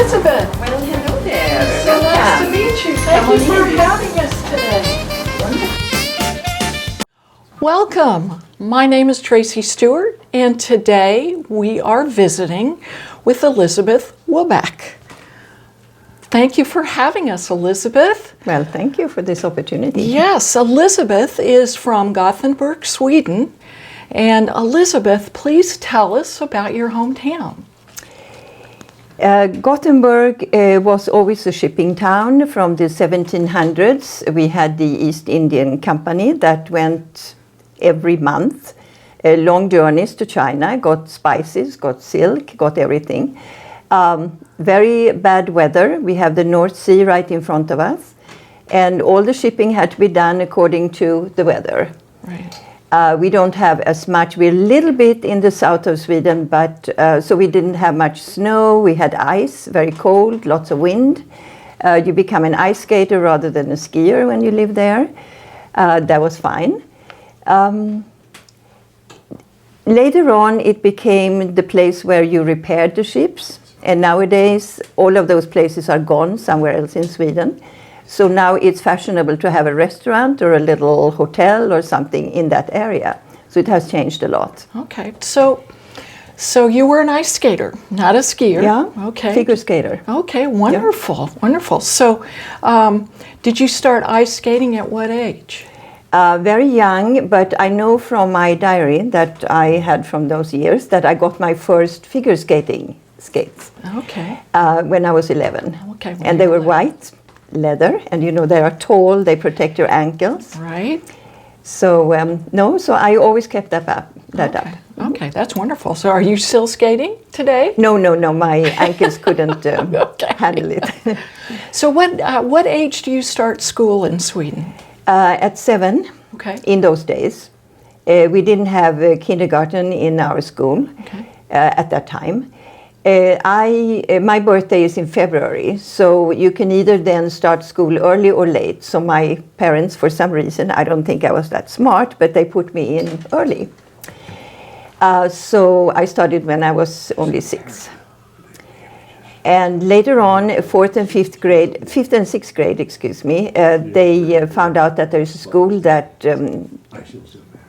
Elizabeth. Well, hello there. So nice to meet you. Thank you for having us today. Welcome. My name is Tracy Stewart, and today we are visiting with Elizabeth Willback. Thank you for having us, Elizabeth. Well, thank you for this opportunity. Yes, Elizabeth is from Gothenburg, Sweden. And Elizabeth, please tell us about your hometown. Gothenburg was always a shipping town from the 1700s. We had the East Indian Company that went every month, long journeys to China, got spices, got silk, got everything. Very bad weather. We have the North Sea right in front of us, and all the shipping had to be done according to the weather. Right. We don't have as much. We're a little bit in the south of Sweden, but so we didn't have much snow. We had ice, very cold, lots of wind. You become an ice skater rather than a skier when you live there. That was fine. Later on, it became the place where you repaired the ships. And nowadays, all of those places are gone somewhere else in Sweden. So now it's fashionable to have a restaurant or a little hotel or something in that area. So it has changed a lot. Okay, so you were an ice skater, not a skier. Yeah, okay. Figure skater. Okay, wonderful, wonderful. So did you start ice skating at what age? Very young, but I know from my diary that I had from those years that I got my first figure skating skates. Okay. When I was 11. Okay. And they were white leather, and you know they are tall, they protect your ankles. Right. So so I always kept that up. Okay, that's wonderful. So are you still skating today? No, my ankles couldn't handle it. So what age do you start school in Sweden? At 7. Okay. In those days. We didn't have kindergarten in our school at that time. My birthday is in February, so you can either then start school early or late. So my parents, for some reason, I don't think I was that smart, but they put me in early. So I started when I was only 6. And later on, 4th and 6th grade, they found out that there's a school that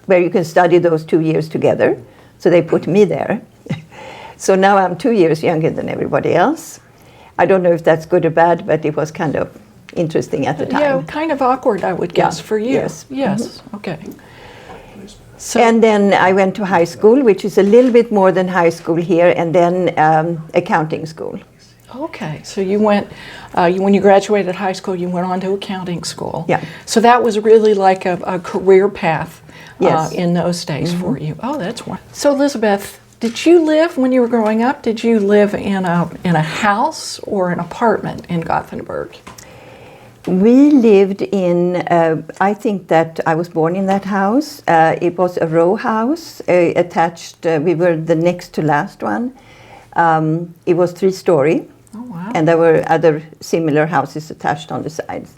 where you can study those 2 years together. So they put me there. So now I'm 2 years younger than everybody else. I don't know if that's good or bad, but it was kind of interesting at the time. Yeah, kind of awkward, I would guess, for you. Yes. Yes, okay. So, and then I went to high school, which is a little bit more than high school here, and then accounting school. Okay, so you went, when you graduated high school, you went on to accounting school. Yeah. So that was really like a career path Yes. In those days for you. Oh, that's wonderful. So Elizabeth, did you live, when you were growing up, did you live in a house or an apartment in Gothenburg? We lived in, I think that I was born in that house. It was a row house attached, we were the next to last one. It was 3-story. Oh, wow. And there were other similar houses attached on the sides.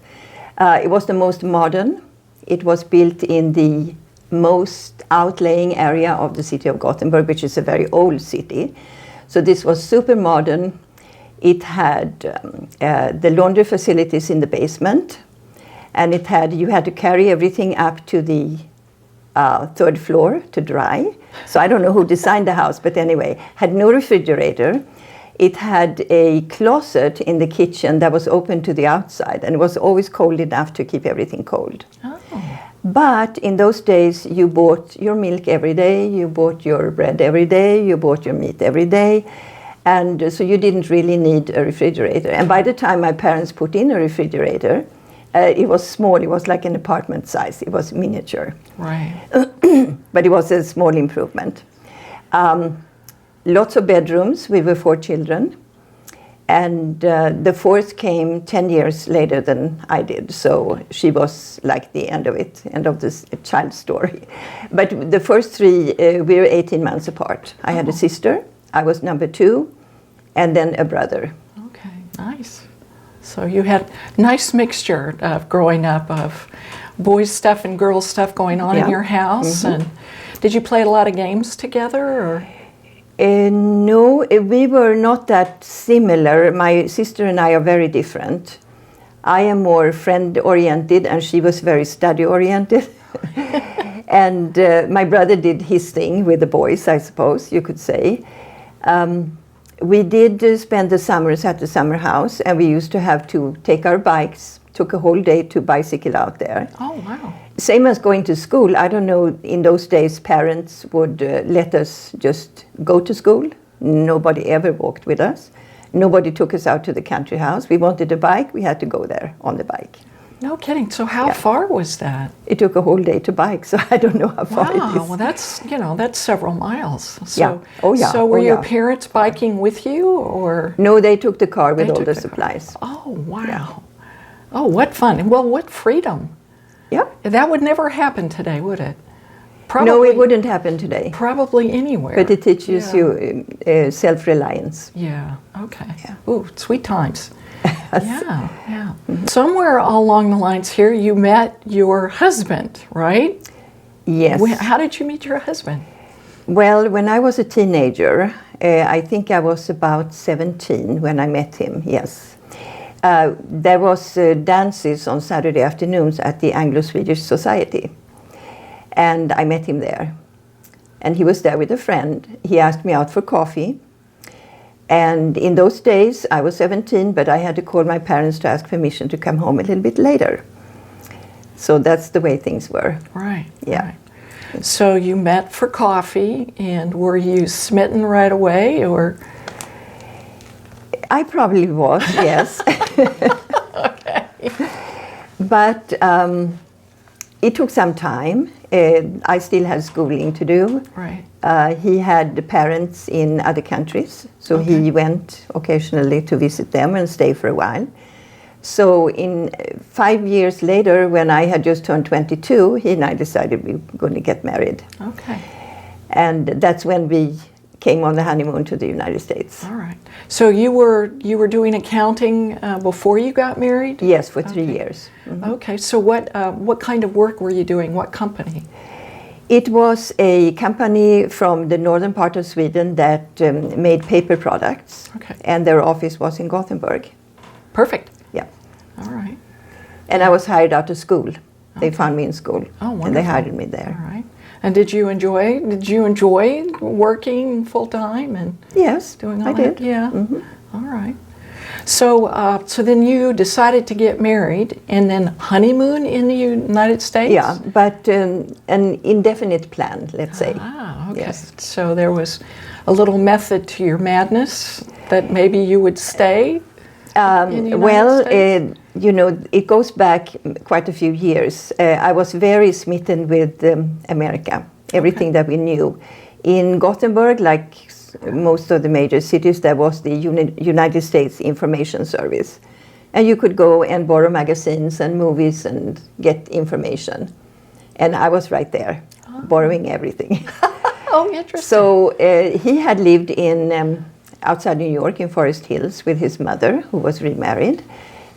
It was the most modern. It was built in the most outlying area of the city of Gothenburg, which is a very old city. So this was super modern. It had the laundry facilities in the basement, and you had to carry everything up to the 3rd floor to dry. So I don't know who designed the house, but anyway, had no refrigerator. It had a closet in the kitchen that was open to the outside, and it was always cold enough to keep everything cold. Oh. But in those days, you bought your milk every day, you bought your bread every day, you bought your meat every day, and so you didn't really need a refrigerator. And by the time my parents put in a refrigerator, it was small, it was like an apartment size, it was miniature. Right. But it was a small improvement. Lots of bedrooms. We were 4 children. And the 4th came 10 years later than I did. So she was like the end of it, end of this child story. But the first 3, we were 18 months apart. I had a sister. I was number 2. And then a brother. Okay, nice. So you had a nice mixture of growing up of boys' stuff and girls' stuff going on in your house. And did you play a lot of games together? Or? No, we were not that similar. My sister and I are very different. I am more friend-oriented, and she was very study-oriented. And my brother did his thing with the boys, I suppose you could say. We did spend the summers at the summer house, and we used to have to take our bikes, took a whole day to bicycle out there. Oh, wow. Same as going to school. I don't know, in those days parents would let us just go to school. Nobody ever walked with us. Nobody took us out to the country house. We wanted a bike, we had to go there on the bike. No kidding. So how far was that? It took a whole day to bike, so I don't know how far it Wow, is. well that's several miles. So, Yeah. Oh, yeah. So were Oh, your yeah. parents biking with you, or? No, they took the car with They all took the the car. supplies. Oh, wow. Yeah. Oh, what fun. Well, what freedom. Yeah. That would never happen today, would it? No, it wouldn't happen today. Probably anywhere. But it teaches Yeah. you self-reliance. Yeah, okay. Yeah. Ooh, sweet times. Yeah, yeah. Somewhere along the lines here, you met your husband, right? Yes. How did you meet your husband? Well, when I was a teenager, I think I was about 17 when I met him, yes. There was dances on Saturday afternoons at the Anglo-Swedish Society. And I met him there. And he was there with a friend. He asked me out for coffee. And in those days, I was 17, but I had to call my parents to ask permission to come home a little bit later. So that's the way things were. Right. Yeah. Right. So you met for coffee, and were you smitten right away, or? I probably was, yes. Okay. But it took some time. I still had schooling to do. Right. He had parents in other countries, so he went occasionally to visit them and stay for a while. So in 5 years later, when I had just turned 22, he and I decided we were going to get married. Okay. And that's when we came on the honeymoon to the United States. All right. So you were doing accounting before you got married? Yes, for 3 years. Okay. So what kind of work were you doing? What company? It was a company from the northern part of Sweden that made paper products. Okay. And their office was in Gothenburg. Perfect. Yeah. All right. And I was hired out of school. They found me in school. Oh, wonderful. And they hired me there. All right. And did you enjoy working full time and Yes, doing all I that? did. Yeah. All right. So so then you decided to get married and then honeymoon in the United States? Yeah, but an indefinite plan, let's say. Ah, okay. Yes. So there was a little method to your madness that maybe you would stay in the United States? You know, it goes back quite a few years. I was very smitten with America, everything that we knew. In Gothenburg, like most of the major cities, there was the United States Information Service. And you could go and borrow magazines and movies and get information. And I was right there, borrowing everything. Oh, interesting. So he had lived in outside New York in Forest Hills with his mother, who was remarried.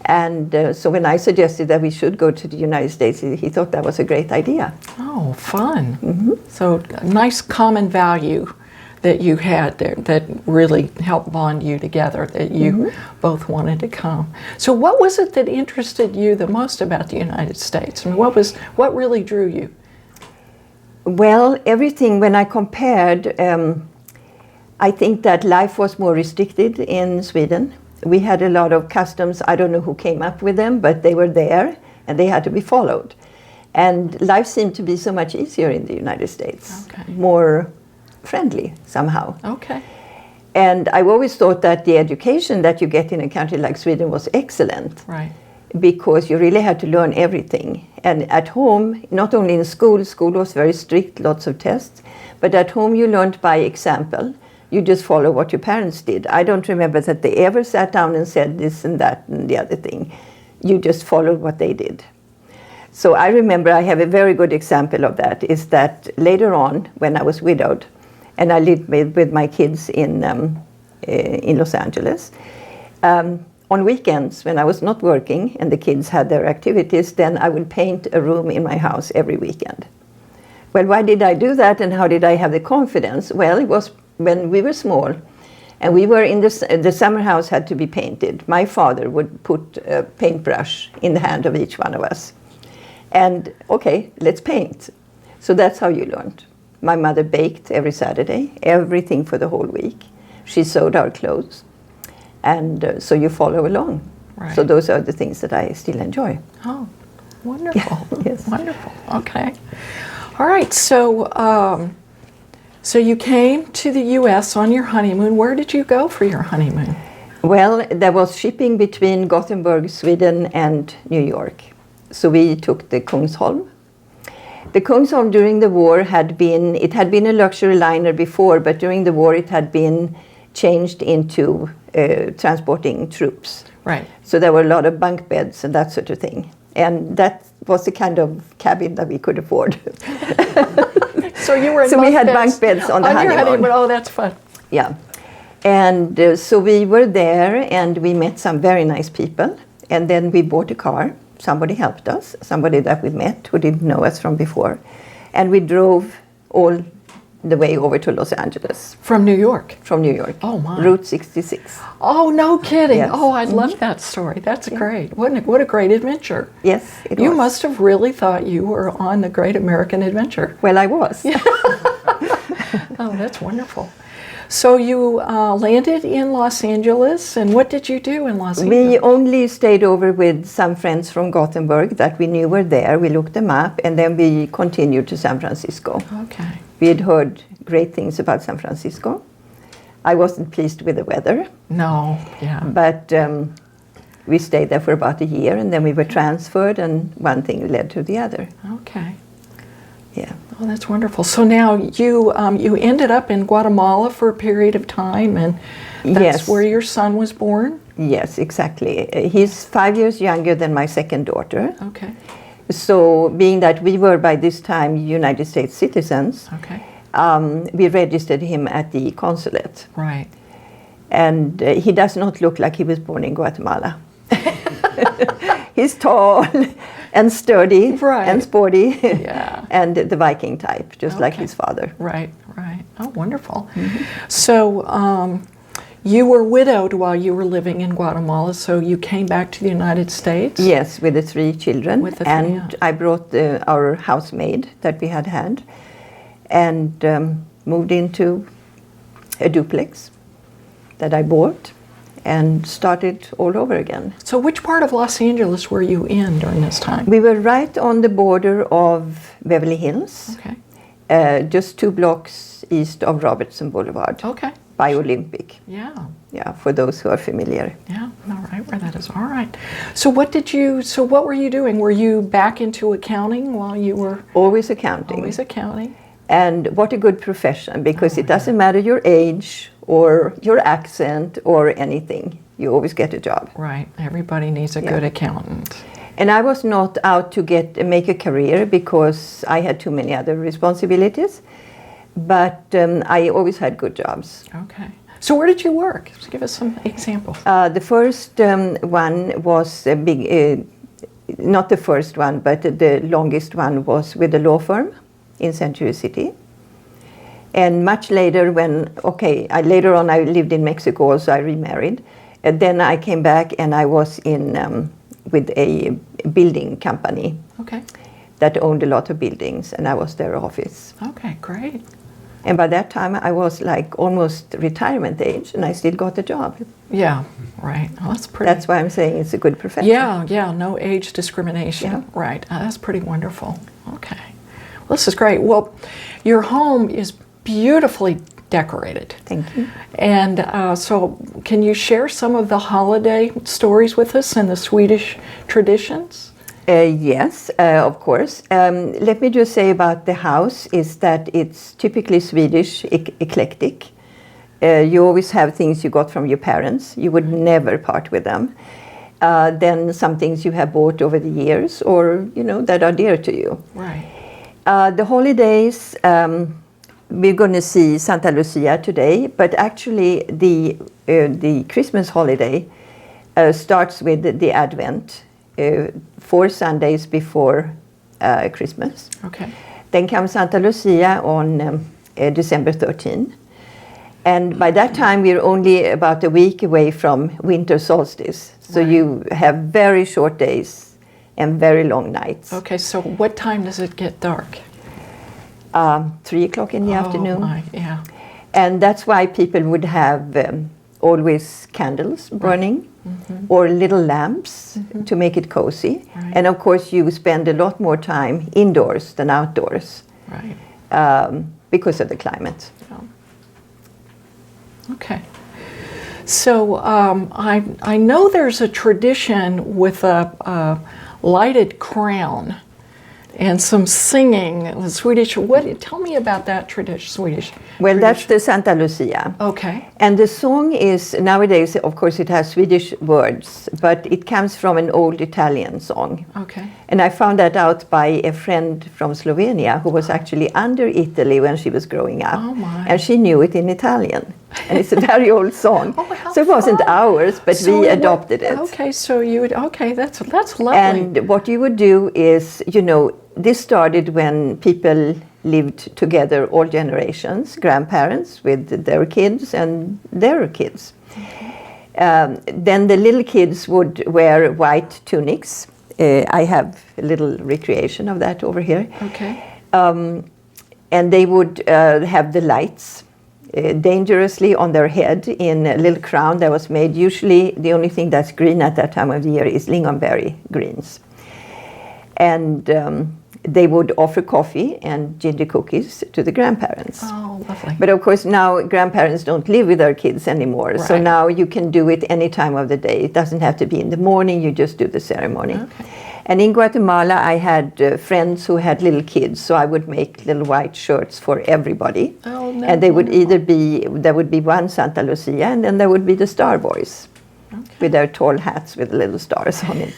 And so when I suggested that we should go to the United States, he thought that was a great idea. Oh, fun. So a nice common value that you had there that really helped bond you together, that you both wanted to come. So what was it that interested you the most about the United States? And what really drew you? Well, everything, when I compared, I think that life was more restricted in Sweden. We had a lot of customs. I don't know who came up with them, but they were there and they had to be followed. And life seemed to be so much easier in the United States, more friendly somehow. Okay. And I've always thought that the education that you get in a country like Sweden was excellent. Right. Because you really had to learn everything. And at home, not only in school was very strict, lots of tests, but at home you learned by example. You just follow what your parents did. I don't remember that they ever sat down and said this and that and the other thing. You just followed what they did. So I remember I have a very good example of that, is that later on, when I was widowed, and I lived with my kids in Los Angeles, on weekends when I was not working and the kids had their activities, then I would paint a room in my house every weekend. Well, why did I do that and how did I have the confidence? Well, it was when we were small, and we were in the summer house had to be painted. My father would put a paintbrush in the hand of each one of us. And, okay, let's paint. So that's how you learned. My mother baked every Saturday, everything for the whole week. She sewed our clothes. And so you follow along. Right. So those are the things that I still enjoy. Oh, wonderful. Yes. Wonderful. Okay. All right. So, so you came to the U.S. on your honeymoon. Where did you go for your honeymoon? Well, there was shipping between Gothenburg, Sweden, and New York. So we took the Kungsholm. The Kungsholm during the war had been a luxury liner before, but during the war it had been changed into transporting troops. Right. So there were a lot of bunk beds and that sort of thing. And that was the kind of cabin that we could afford. So you were in So we had beds bunk beds on the your honeymoon. Oh, that's fun. Yeah. And so we were there and we met some very nice people. And then we bought a car. Somebody helped us, somebody that we met who didn't know us from before. And we drove all the way over to Los Angeles. From New York? From New York. Oh, my. Route 66. Oh, no kidding. Yes. Oh, I love that story. That's great. What a great adventure. Yes, it You was. must have really thought you were on the great American adventure. Well, I was. Oh, that's wonderful. So you landed in Los Angeles, and what did you do in Los Angeles? We only stayed over with some friends from Gothenburg that we knew were there. We looked them up, and then we continued to San Francisco. Okay. We had heard great things about San Francisco. I wasn't pleased with the weather, No, yeah. but we stayed there for about a year, and then we were transferred, and one thing led to the other. Okay. Yeah. Oh, that's wonderful. So now you ended up in Guatemala for a period of time, and that's Yes. where your son was born? Yes, exactly. He's 5 years younger than my second daughter. Okay. So, being that we were by this time United States citizens, Okay. we registered him at the consulate. Right. And he does not look like he was born in Guatemala. He's tall and sturdy Right. and sporty, Yeah. and the Viking type, just like Okay. his father. Right, right. Oh, wonderful. So you were widowed while you were living in Guatemala, so you came back to the United States? Yes, with the 3 children. With the 3, and yeah. I brought our housemaid that we had and moved into a duplex that I bought and started all over again. So which part of Los Angeles were you in during this time? We were right on the border of Beverly Hills, Okay. just 2 blocks east of Robertson Boulevard, Okay. by Olympic. Yeah. Yeah, for those who are familiar. Yeah. All right. Where that is. All right. So what were you doing? Were you back into accounting while you were Always accounting. always accounting? And what a good profession, because Oh, it doesn't matter your age or your accent or anything. You always get a job. Right. Everybody needs a Yeah. good accountant. And I was not out to make a career because I had too many other responsibilities. But I always had good jobs. Okay. So where did you work? Just give us some examples. The first one was a big, not the first one, but the longest one was with a law firm in Century City. And much later later on I lived in Mexico, so I remarried. And then I came back and I was with a building company Okay. that owned a lot of buildings, and I was their office. Okay, great. And by that time I was like almost retirement age, and I still got the job. Yeah, right. Oh, that's pretty. That's why I'm saying it's a good profession. Yeah, no age discrimination. Yeah. Right. That's pretty wonderful. Okay. Well, this is great. Well, your home is beautifully decorated. Thank you. And so can you share some of the holiday stories with us and the Swedish traditions? Yes, of course. Let me just say about the house is that it's typically Swedish, eclectic. You always have things you got from your parents. You would never part with them. Then some things you have bought over the years or, that are dear to you. Right. The holidays, we're going to see Santa Lucia today, but actually the Christmas holiday starts with the Advent, 4 Sundays before Christmas. Okay. Then comes Santa Lucia on December 13. And by that time, we're only about a week away from winter solstice. So Right. you have very short days and very long nights. Okay, so what time does it get dark? 3 o'clock in the afternoon. Oh my, yeah. And that's why people would have always candles burning or little lamps to make it cozy. Right. And of course, you spend a lot more time indoors than outdoors Right. because of the climate. Okay. So I know there's a tradition with a lighted crown and some singing. The Swedish. Tell me about that tradition. Swedish. Well, that's tradition. the Santa Lucia. Okay. And the song is, nowadays, of course, it has Swedish words, but it comes from an old Italian song. Okay. And I found that out by a friend from Slovenia who was actually under Italy when she was growing up. Oh, my. And she knew it in Italian. And it's a very old song. Oh, how so it wasn't fun. ours, but So we it wa- adopted it. Okay, so you would. Okay, that's lovely. And what you would do is, this started when people lived together, all generations, grandparents with their kids and their kids. Then the little kids would wear white tunics. I have a little recreation of that over here. Okay. And they would have the lights dangerously on their head in a little crown that was made. Usually the only thing that's green at that time of the year is lingonberry greens. And they would offer coffee and ginger cookies to the grandparents. Oh, lovely. But of course now grandparents don't live with their kids anymore. So Right. now you can do it any time of the day. It doesn't have to be in the morning, you just do the ceremony. Okay. And in Guatemala I had friends who had little kids, so I would make little white shirts for everybody. Oh, no, and they would wonderful. there would be one Santa Lucia and then there would be the Star Boys with their tall hats with little stars on it.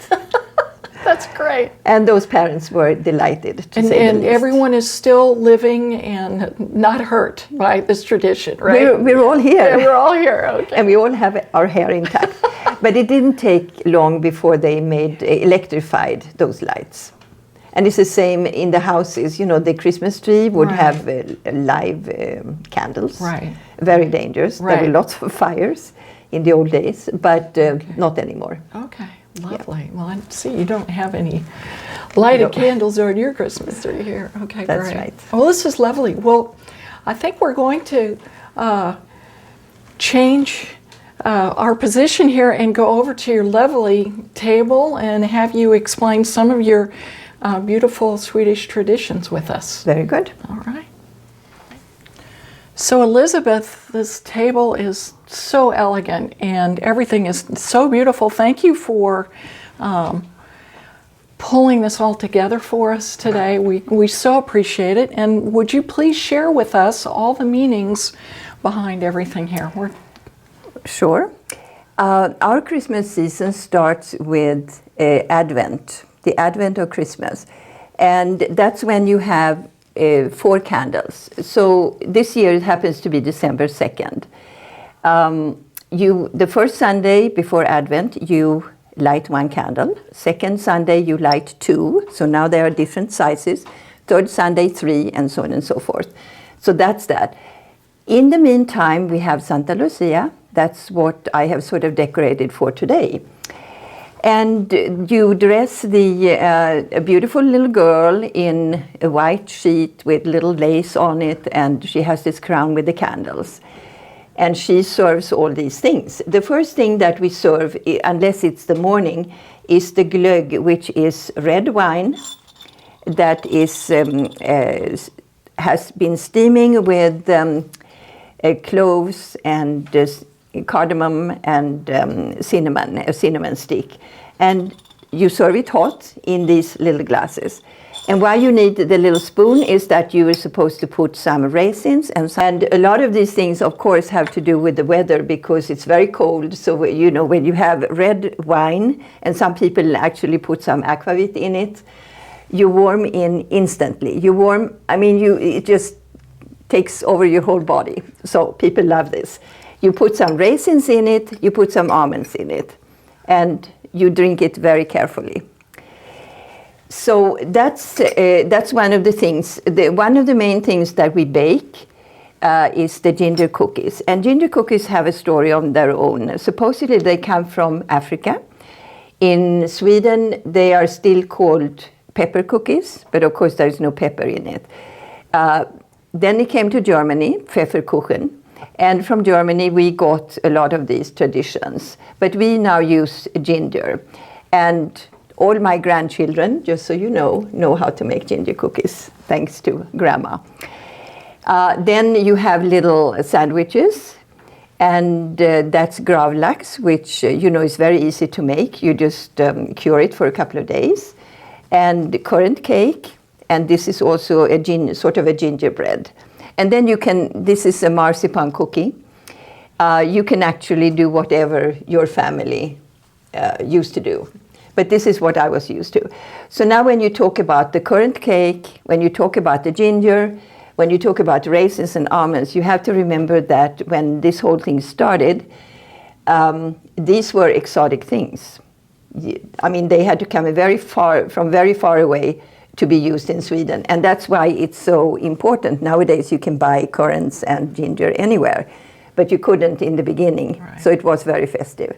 That's great. And those parents were delighted to And, say the and least. everyone is still living and not hurt by this tradition, right? We're all here. Yeah, we're all here. Okay. And we all have our hair intact. But it didn't take long before they electrified those lights. And it's the same in the houses. The Christmas tree would Right. have live candles. Right. Very dangerous. There Right. were lots of fires in the old days, but not anymore. Okay, lovely. Well, I see you don't have any lighted No. candles on your Christmas tree here. Okay, That's great. right. Well, this is lovely. Well, I think we're going to change our position here and go over to your lovely table and have you explain some of your beautiful Swedish traditions with us. Very good. All right. So Elizabeth, this table is so elegant and everything is so beautiful. Thank you for pulling this all together for us today. We so appreciate it. And would you please share with us all the meanings behind everything here? Sure. Our Christmas season starts with Advent, the Advent of Christmas. And that's when you have 4 candles. So this year it happens to be December 2nd. The first Sunday before Advent, you light 1 candle. Second Sunday, you light 2. So now there are different sizes. Third Sunday, 3, and so on and so forth. So that's that. In the meantime, we have Santa Lucia. That's what I have sort of decorated for today. And you dress a beautiful little girl in a white sheet with little lace on it, and she has this crown with the candles. And she serves all these things. The first thing that we serve, unless it's the morning, is the glögg, which is red wine that is has been steaming with cloves and cardamom and cinnamon, a cinnamon stick. And you serve it hot in these little glasses. And why you need the little spoon is that you are supposed to put some raisins and a lot of these things, of course, have to do with the weather because it's very cold. So, when you have red wine, and some people actually put some aquavit in it, you warm in instantly. It just takes over your whole body. So people love this. You put some raisins in it, you put some almonds in it, and you drink it very carefully. So that's one of the things. One of the main things that we bake is the ginger cookies. And ginger cookies have a story on their own. Supposedly they come from Africa. In Sweden, they are still called pepper cookies, but of course there is no pepper in it. Then it came to Germany, Pfefferkuchen, and from Germany we got a lot of these traditions. But we now use ginger. And all my grandchildren, just so you know how to make ginger cookies, thanks to Grandma. Then you have little sandwiches, and that's gravlax, which is very easy to make. You just cure it for a couple of days. And currant cake, and this is also sort of a gingerbread. And then this is a marzipan cookie. You can actually do whatever your family used to do. But this is what I was used to. So now when you talk about the currant cake, when you talk about the ginger, when you talk about raisins and almonds, you have to remember that when this whole thing started, these were exotic things. I mean, they had to come from very far away to be used in Sweden. And that's why it's so important. Nowadays you can buy currants and ginger anywhere, but you couldn't in the beginning. Right. So it was very festive.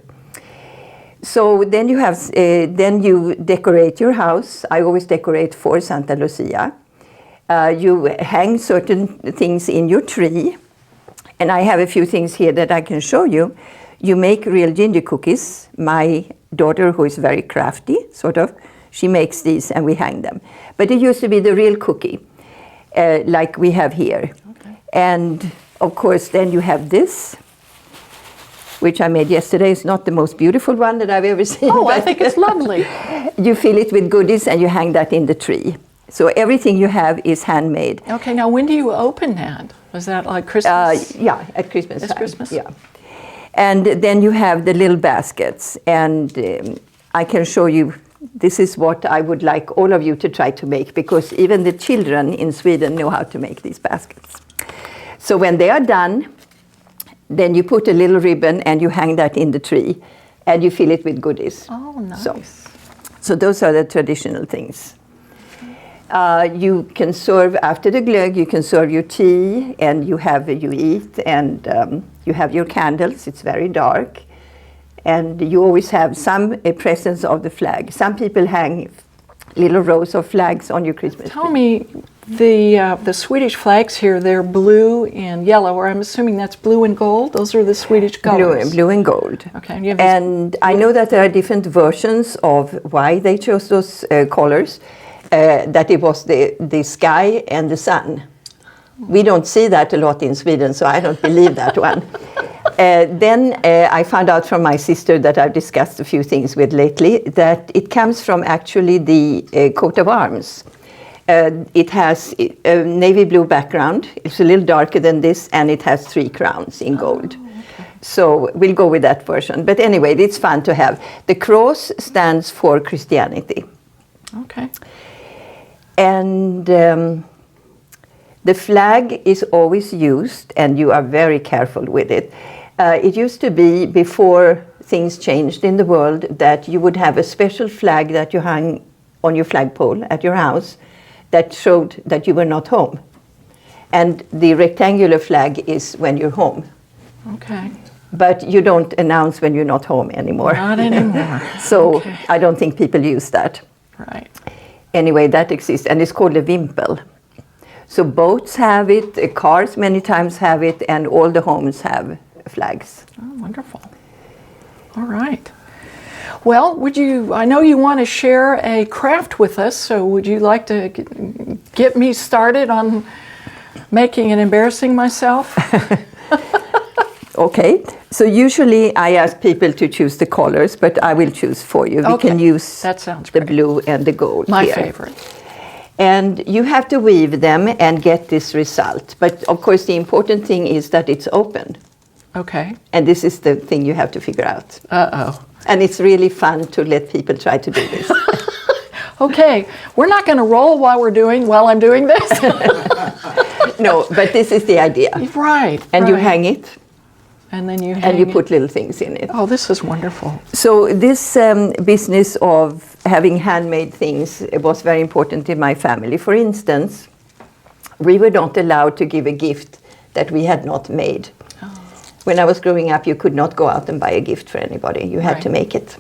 So then you decorate your house. I always decorate for Santa Lucia. You hang certain things in your tree. And I have a few things here that I can show you. You make real ginger cookies. My daughter, who is very crafty, sort of, she makes these and we hang them. But it used to be the real cookie, like we have here. Okay. And of course, then you have this, which I made yesterday. It's not the most beautiful one that I've ever seen. Oh, I think it's lovely. You fill it with goodies and you hang that in the tree. So everything you have is handmade. Okay, now when do you open that? Was that like Christmas? Yeah, at Christmas It's time. Christmas? Yeah. And then you have the little baskets. And I can show you, this is what I would like all of you to try to make, because even the children in Sweden know how to make these baskets. So when they are done, then you put a little ribbon and you hang that in the tree and you fill it with goodies. Oh, nice. So those are the traditional things. You can serve after the glögg, you can serve your tea, and you eat, and you have your candles. It's very dark. And you always have some presence of the flag. Some people hang little rows of flags on your Christmas tree. Tell me, the Swedish flags here, they're blue and yellow, or I'm assuming that's blue and gold? Those are the Swedish colors. Blue and gold. Okay. And I know that there are different versions of why they chose those colors. That it was the sky and the sun. We don't see that a lot in Sweden, so I don't believe that one. Then I found out from my sister that I've discussed a few things with lately, that it comes from actually the coat of arms. It has a navy blue background. It's a little darker than this, and it has 3 crowns in gold. Okay. So we'll go with that version. But anyway, it's fun to have. The cross stands for Christianity. Okay. And the flag is always used, and you are very careful with it. It used to be, before things changed in the world, that you would have a special flag that you hung on your flagpole at your house that showed that you were not home. And the rectangular flag is when you're home. Okay. But you don't announce when you're not home anymore. Not anymore. So okay. I don't think people use that. Right. Anyway, that exists, and it's called a vimpel. So boats have it, cars many times have it, and all the homes have flags. Oh, wonderful. All right. Well, I know you want to share a craft with us, so would you like to get me started on making and embarrassing myself? Okay, so usually I ask people to choose the colors, but I will choose for you. We can use that sounds the great. blue and the gold. My here. favorite. And you have to weave them and get this result. But of course the important thing is that it's open. Okay. And this is the thing you have to figure out. Uh-oh. And it's really fun to let people try to do this. Okay, we're not going to roll while I'm doing this. No, but this is the idea. Right. And you hang it. And then you put little things in it. Oh, this is wonderful. So this business of having handmade things was very important in my family. For instance, we were not allowed to give a gift that we had not made. Oh. When I was growing up, you could not go out and buy a gift for anybody. You had to make it.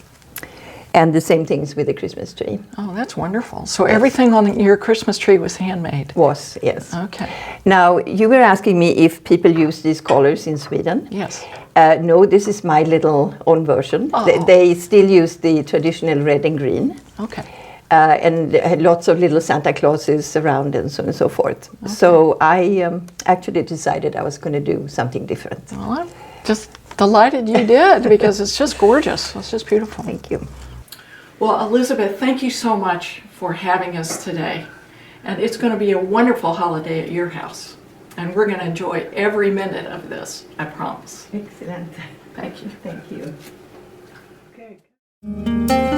And the same things with the Christmas tree. Oh, that's wonderful. So everything on your Christmas tree was handmade? Was, yes. Okay. Now, you were asking me if people use these colors in Sweden. Yes. No, this is my little own version. Oh. They still use the traditional red and green. Okay. And had lots of little Santa Clauses around and so on and so forth. Okay. So I actually decided I was going to do something different. Well, I'm just delighted you did, because it's just gorgeous. It's just beautiful. Thank you. Well, Elizabeth, thank you so much for having us today. And it's going to be a wonderful holiday at your house. And we're going to enjoy every minute of this, I promise. Excellent. Thank you. Thank you. Okay.